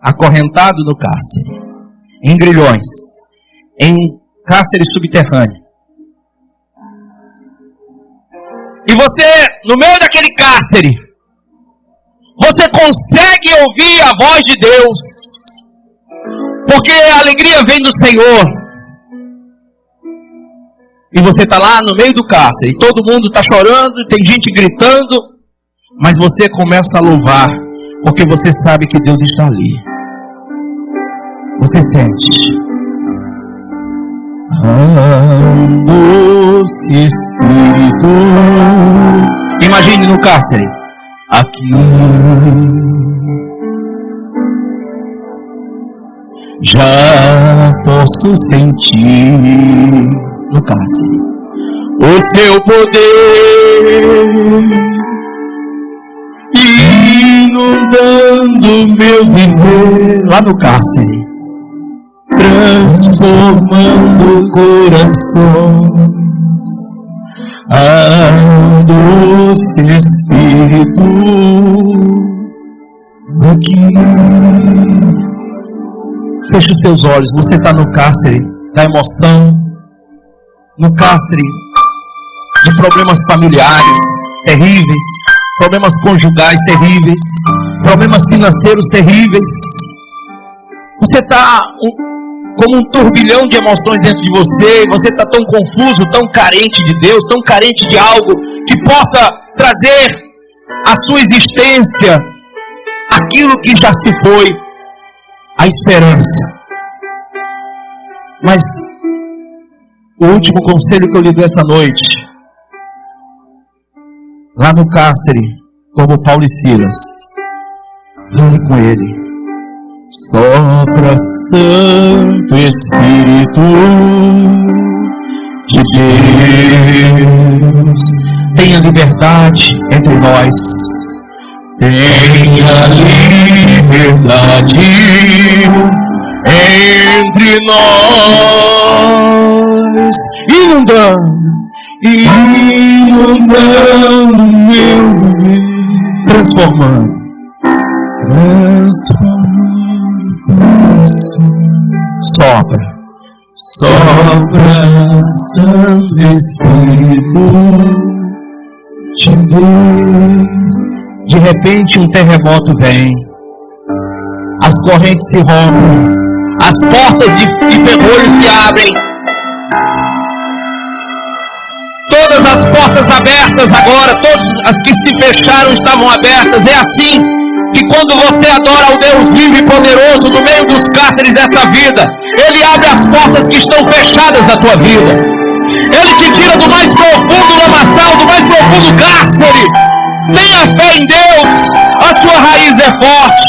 acorrentado no cárcere, em grilhões, em cárcere subterrâneo. E você, no meio daquele cárcere, você consegue ouvir a voz de Deus, porque a alegria vem do Senhor. E você está lá no meio do cárcere, e todo mundo está chorando, tem gente gritando, mas você começa a louvar, porque você sabe que Deus está ali. Você sente. Doce Espírito. Imagine no cárcere. Aqui já posso sentir no cárcere o seu poder inundando meu viver. Lá no cárcere, transformando corações. Doce Espírito aqui. Feche os seus olhos. Você está no cárcere da emoção, no cárcere de problemas familiares terríveis, problemas conjugais terríveis, problemas financeiros terríveis. Você está como um turbilhão de emoções dentro de você. Você está tão confuso, tão carente de Deus, tão carente de algo que possa trazer à sua existência aquilo que já se foi, a esperança. Mas o último conselho que eu lhe dou esta noite, lá no cárcere, como Paulo e Silas, fale com ele. Sopra, Santo Espírito de Deus, tenha liberdade entre nós, tenha liberdade entre nós, inundando meu viver, transformando. Sopra, Santo Espírito de Deus. De repente um terremoto vem, as correntes se rompem, as portas de ferrolhos se abrem, todas as portas abertas agora, todas as que se fecharam estavam abertas. É assim que quando você adora ao Deus vivo e poderoso no meio dos cárceres dessa vida, Ele abre as portas que estão fechadas da tua vida. Ele te tira do mais profundo lamaçal, do mais profundo cárcere. Tenha fé em Deus, a sua raiz é forte.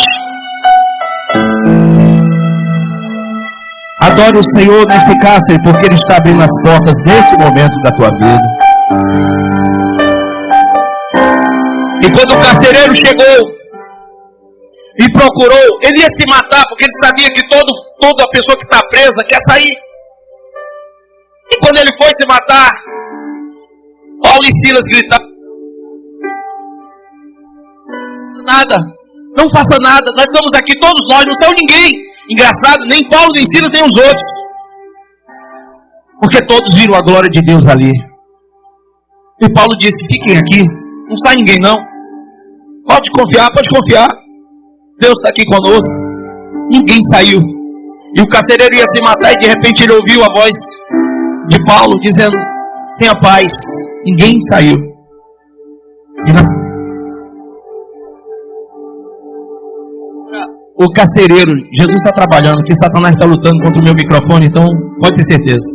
Adore o Senhor nesse cárcere, porque Ele está abrindo as portas nesse momento da tua vida. E quando o carcereiro chegou e procurou, ele ia se matar, porque ele sabia que toda pessoa que está presa quer sair. E quando ele foi se matar, Paulo e Silas gritaram: nada, não faça nada, nós estamos aqui todos nós, não saiu ninguém. Engraçado, nem Paulo, nem Silas, nem os outros, porque todos viram a glória de Deus ali. E Paulo disse: fiquem aqui, não sai ninguém não, pode confiar, Deus está aqui conosco. Ninguém saiu. E o carcereiro ia se matar, e de repente ele ouviu a voz de Paulo dizendo: tenha paz. Ninguém saiu. O carcereiro, Jesus está trabalhando, que Satanás está lutando contra o meu microfone, então pode ter certeza.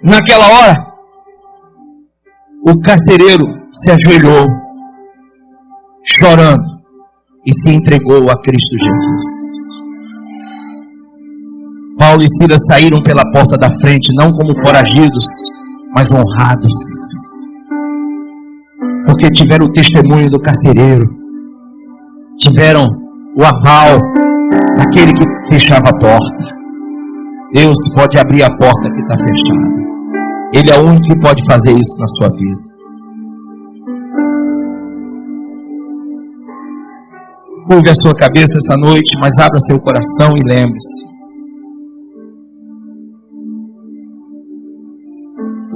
Naquela hora, o carcereiro se ajoelhou, chorando, e se entregou a Cristo Jesus. Paulo e Silas saíram pela porta da frente, não como foragidos, mas honrados, porque tiveram o testemunho do carcereiro, tiveram o aval daquele que fechava a porta. Deus pode abrir a porta que está fechada. Ele é o único que pode fazer isso na sua vida. Curve a sua cabeça essa noite, mas abra seu coração e lembre-se: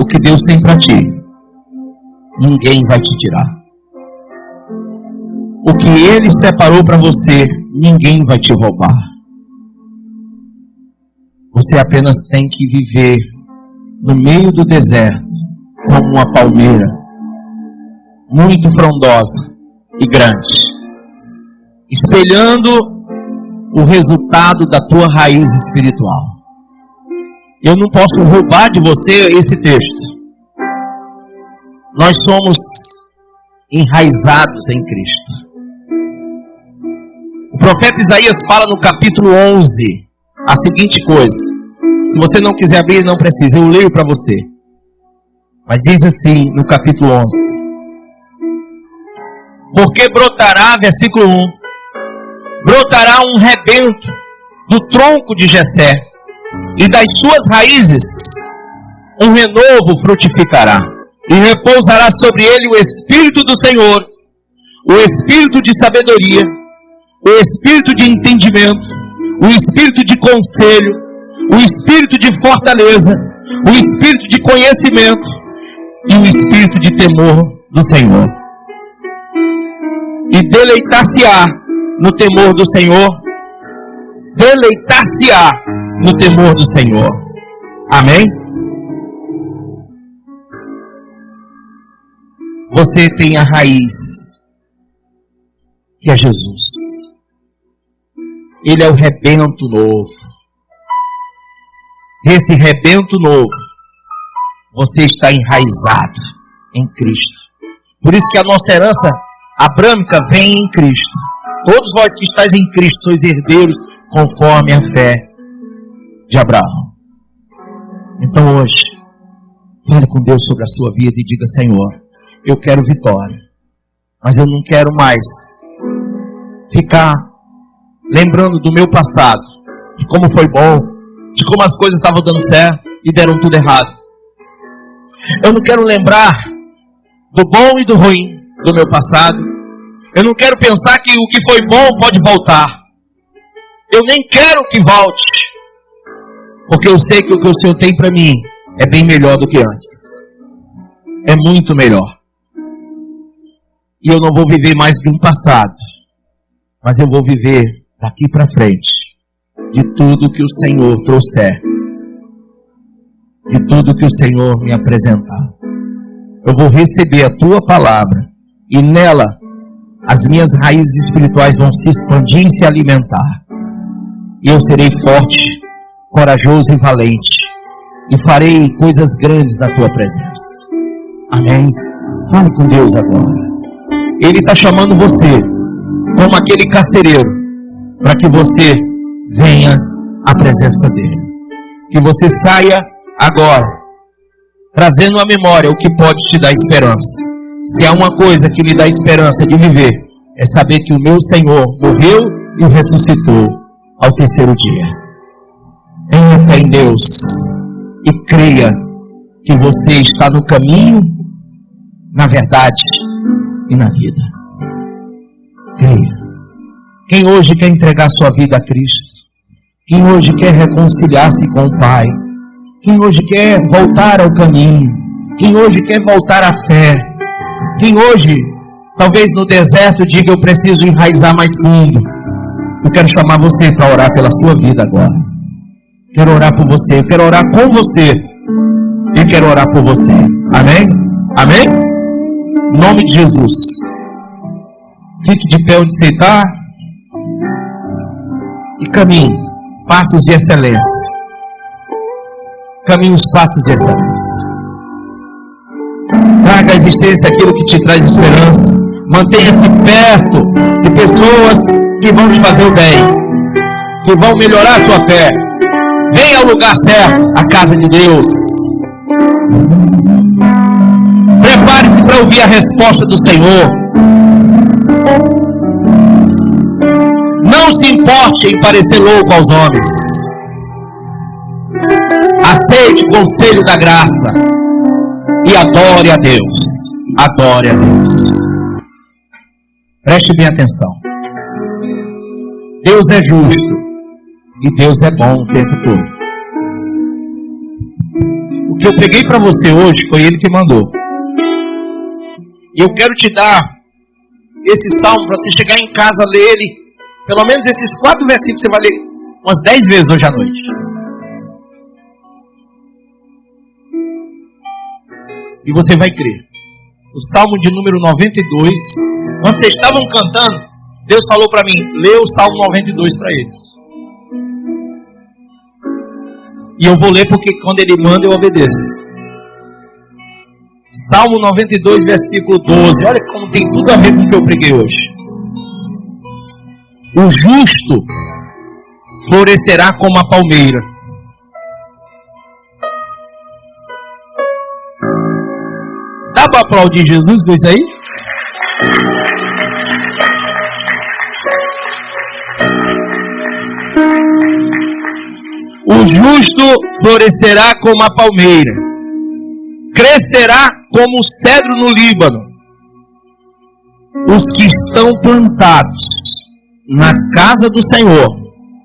o que Deus tem para ti ninguém vai te tirar. O que Ele separou para você, ninguém vai te roubar. Você apenas tem que viver no meio do deserto como uma palmeira, muito frondosa e grande, espelhando o resultado da tua raiz espiritual. Eu não posso roubar de você esse texto. Nós somos enraizados em Cristo. O profeta Isaías fala no capítulo 11 a seguinte coisa. Se você não quiser abrir, não precisa, eu leio para você. Mas diz assim no capítulo 11: porque brotará, versículo 1, brotará um rebento do tronco de Jessé, e das suas raízes um renovo frutificará, e repousará sobre ele o Espírito do Senhor, o Espírito de sabedoria, o Espírito de entendimento, o Espírito de conselho, o Espírito de fortaleza, o Espírito de conhecimento e o Espírito de temor do Senhor. E deleitar-se-á no temor do Senhor, deleitar-se-á no temor do Senhor. Amém? Você tem a raiz, que é Jesus. Ele é o rebento novo. Esse rebento novo, você está enraizado em Cristo. Por isso que a nossa herança abrâmica vem em Cristo. Todos vós que estáis em Cristo sois herdeiros conforme a fé de Abraão. Então hoje, fale com Deus sobre a sua vida e diga: Senhor, eu quero vitória, mas eu não quero mais ficar lembrando do meu passado, de como foi bom, de como as coisas estavam dando certo e deram tudo errado. Eu não quero lembrar do bom e do ruim do meu passado. Eu não quero pensar que o que foi bom pode voltar. Eu nem quero que volte, porque eu sei que o que o Senhor tem para mim é bem melhor do que antes. É muito melhor. E eu não vou viver mais de um passado, mas eu vou viver daqui para frente de tudo que o Senhor trouxer, de tudo que o Senhor me apresentar. Eu vou receber a tua palavra e nela as minhas raízes espirituais vão se expandir e se alimentar. E eu serei forte, corajoso e valente, e farei coisas grandes na tua presença. Amém? Fale com Deus agora. Ele está chamando você, como aquele carcereiro, para que você venha à presença dele. Que você saia agora, trazendo à memória o que pode te dar esperança. Se há uma coisa que me dá esperança de viver, é saber que o meu Senhor morreu e ressuscitou ao terceiro dia. Tenha fé em Deus e creia que você está no caminho, na verdade e na vida. Creia. Quem hoje quer entregar sua vida a Cristo, quem hoje quer reconciliar-se com o Pai, quem hoje quer voltar ao caminho, quem hoje quer voltar à fé, quem hoje, talvez no deserto, diga: eu preciso enraizar mais fundo. Eu quero chamar você para orar pela sua vida agora. Quero orar por você, eu quero orar com você e quero orar por você. Amém? Amém? Em nome de Jesus. Fique de pé onde você está e caminhe passos de excelência. Caminhe os passos de excelência. Traga à existência aquilo que te traz esperança. Mantenha-se perto de pessoas que vão te fazer o bem, que vão melhorar a sua fé. Venha ao lugar certo, a casa de Deus. Prepare-se para ouvir a resposta do Senhor. Não se importe em parecer louco aos homens. Aceite o conselho da graça e adore a Deus. Adore a Deus. Preste bem atenção. Deus é justo e Deus é bom o tempo todo. O que eu peguei para você hoje foi Ele que mandou. E eu quero te dar esse salmo para você chegar em casa, ler ele. Pelo menos esses 4 versículos você vai ler umas 10 vezes hoje à noite. E você vai crer. O salmo de número 92. Quando vocês estavam cantando, Deus falou para mim, lê o salmo 92 para eles. E eu vou ler porque quando ele manda eu obedeço. Salmo 92, versículo 12. Olha como tem tudo a ver com o que eu preguei hoje. O justo florescerá como a palmeira. Dá para aplaudir Jesus com isso aí? O justo florescerá como a palmeira, crescerá como o cedro no Líbano. Os que estão plantados na casa do Senhor,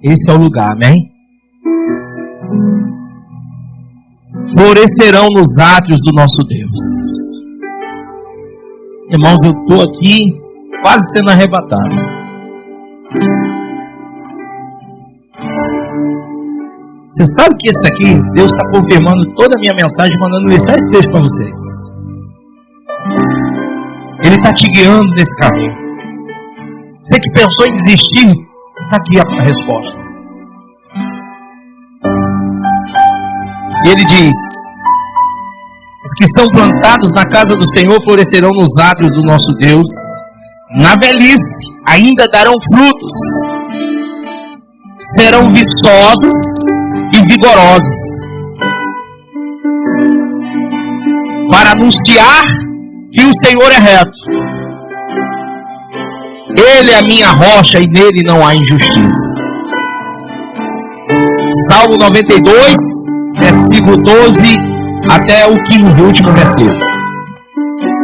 esse é o lugar, amém? Florescerão nos átrios do nosso Deus. Irmãos, eu estou aqui quase sendo arrebatado. Você sabe que esse aqui, Deus está confirmando toda a minha mensagem, mandando ler só esse texto para vocês. Ele está te guiando nesse caminho. Você que pensou em desistir, está aqui a resposta. E ele diz: os que estão plantados na casa do Senhor florescerão nos átrios do nosso Deus. Na velhice ainda darão frutos. Serão viçosos e vigorosos, para anunciar que o Senhor é reto. Ele é a minha rocha e nele não há injustiça. Salmo 92, versículo 12 até o 15, último versículo.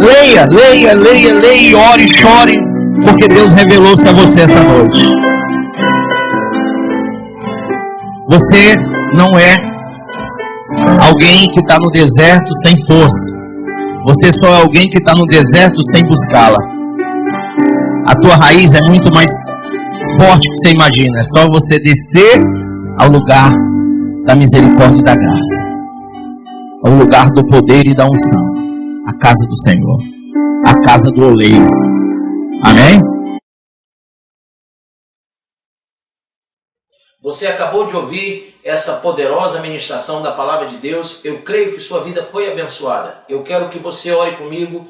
Leia, leia, leia, leia, ore e chore, porque Deus revelou-se a você essa noite. Você não é alguém que está no deserto sem força. Você só é alguém que está no deserto sem buscá-la. A tua raiz é muito mais forte que você imagina. É só você descer ao lugar da misericórdia e da graça, ao lugar do poder e da unção, a casa do Senhor, a casa do oleiro. Amém? Você acabou de ouvir essa poderosa ministração da Palavra de Deus. Eu creio que sua vida foi abençoada. Eu quero que você ore comigo,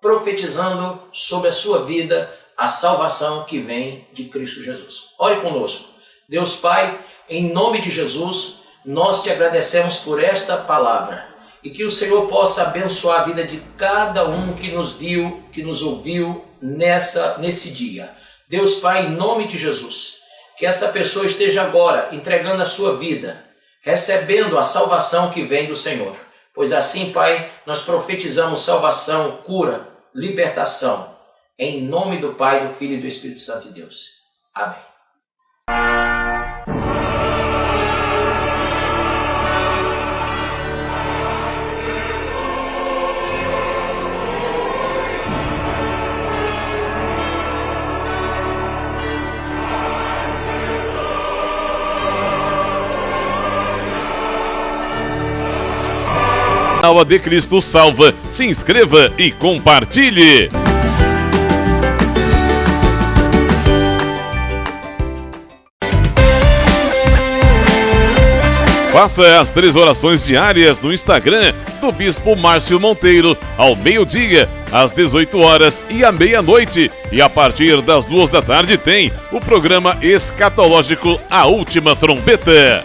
profetizando sobre a sua vida a salvação que vem de Cristo Jesus. Ore conosco. Deus Pai, em nome de Jesus, nós te agradecemos por esta palavra. E que o Senhor possa abençoar a vida de cada um que nos viu, que nos ouviu nesse dia. Deus Pai, em nome de Jesus, que esta pessoa esteja agora entregando a sua vida, recebendo a salvação que vem do Senhor. Pois assim, Pai, nós profetizamos salvação, cura, libertação, em nome do Pai, do Filho e do Espírito Santo de Deus. Amém. A de Cristo salva. Se inscreva e compartilhe. Faça as 3 orações diárias no Instagram do Bispo Márcio Monteiro, ao meio-dia, às 18 horas e à meia-noite. E a partir das 2 da tarde tem o programa escatológico A Última Trombeta.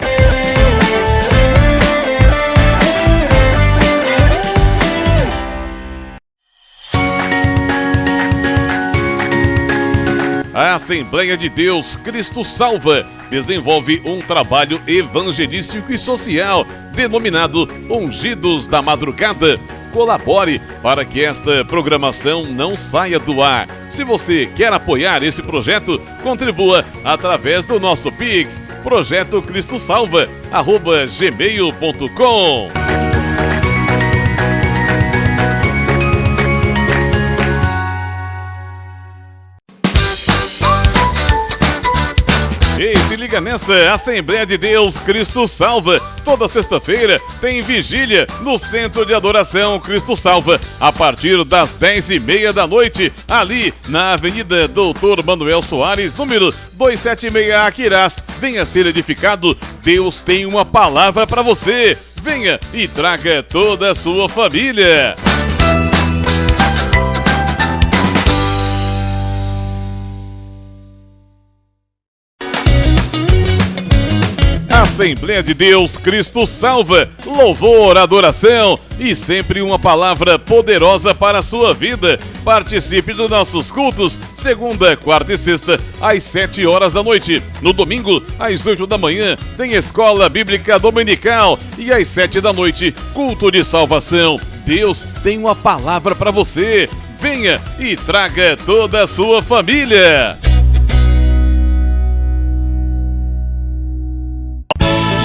A Assembleia de Deus Cristo Salva desenvolve um trabalho evangelístico e social denominado Ungidos da Madrugada. Colabore para que esta programação não saia do ar. Se você quer apoiar esse projeto, contribua através do nosso Pix, projetocristosalva@gmail.com. liga nessa, Assembleia de Deus Cristo Salva. Toda sexta-feira tem vigília no Centro de Adoração Cristo Salva, a partir das 10h30 da noite, ali na Avenida Doutor Manuel Soares, número 276, Aquirás. Venha ser edificado, Deus tem uma palavra para você. Venha e traga toda a sua família. Assembleia de Deus Cristo Salva, louvor, adoração e sempre uma palavra poderosa para a sua vida. Participe dos nossos cultos, segunda, quarta e sexta, às 7 horas da noite. No domingo, às 8 da manhã, tem Escola Bíblica Dominical e às 7 da noite, culto de salvação. Deus tem uma palavra para você. Venha e traga toda a sua família.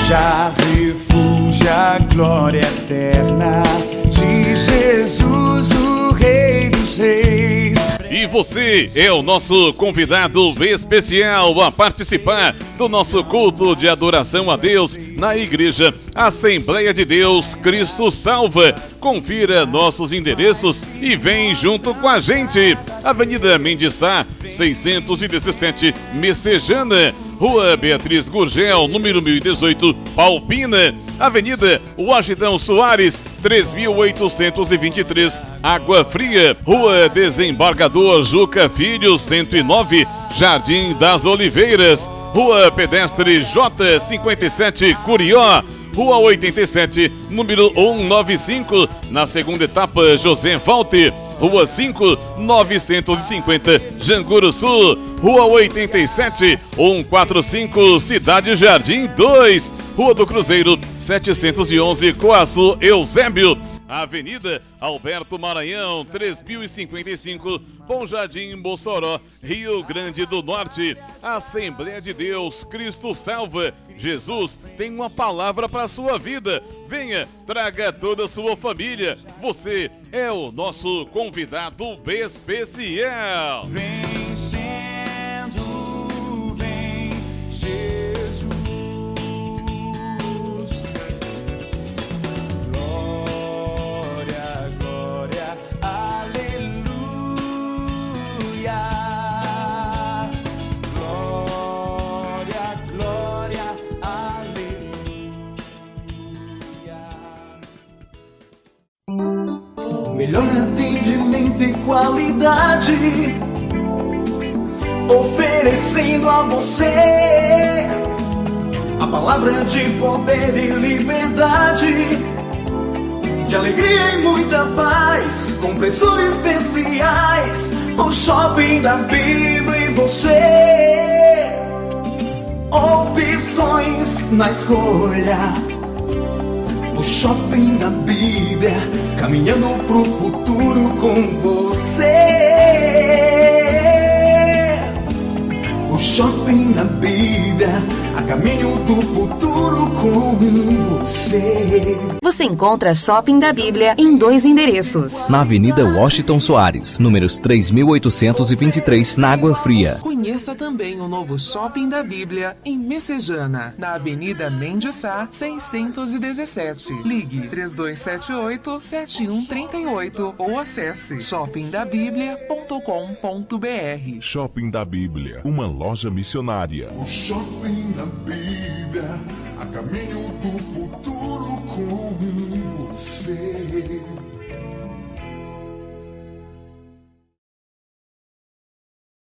Já refúgio a glória eterna de Jesus, o Rei dos Reis. E você é o nosso convidado especial a participar do nosso culto de adoração a Deus na Igreja Assembleia de Deus Cristo Salva. Confira nossos endereços e vem junto com a gente. Avenida Mendes Sá, 617, Messejana. Rua Beatriz Gurgel, número 1018, Palpina. Avenida Washington Soares, 3823, Água Fria. Rua Desembargador Juca Filho, 109, Jardim das Oliveiras. Rua Pedestre J57, Curió. Rua 87, número 195, na segunda etapa, José Walter. Rua 5, 950, Janguru Sul. Rua 87, 145, Cidade Jardim 2. Rua do Cruzeiro, 711, Coaçu, Eusébio. Avenida Alberto Maranhão, 3055, Bom Jardim, Mossoró, Rio Grande do Norte. Assembleia de Deus Cristo Salva. Jesus tem uma palavra para a sua vida. Venha, traga toda a sua família. Você é o nosso convidado especial. Vem sendo, vem Jesus. Glória, glória, aleluia. Glória, glória, aleluia. Melhor atendimento e qualidade, oferecendo a você a palavra de poder e liberdade, de alegria e muita paz, com preços especiais. O Shopping da Bíblia e você, opções na escolha. O Shopping da Bíblia, caminhando pro futuro com você. O Shopping da Bíblia, a caminho do futuro com você. Você encontra Shopping da Bíblia em 2 endereços. Na Avenida Washington Soares, números 3823, na Água Fria. Conheça também o novo Shopping da Bíblia em Messejana, na Avenida Mendes Sá, 617. Ligue 3278-7138 ou acesse shoppingdabiblia.com.br. Shopping da Bíblia, uma loja missionária. O Shopping da Bíblia, a caminho do futuro com você.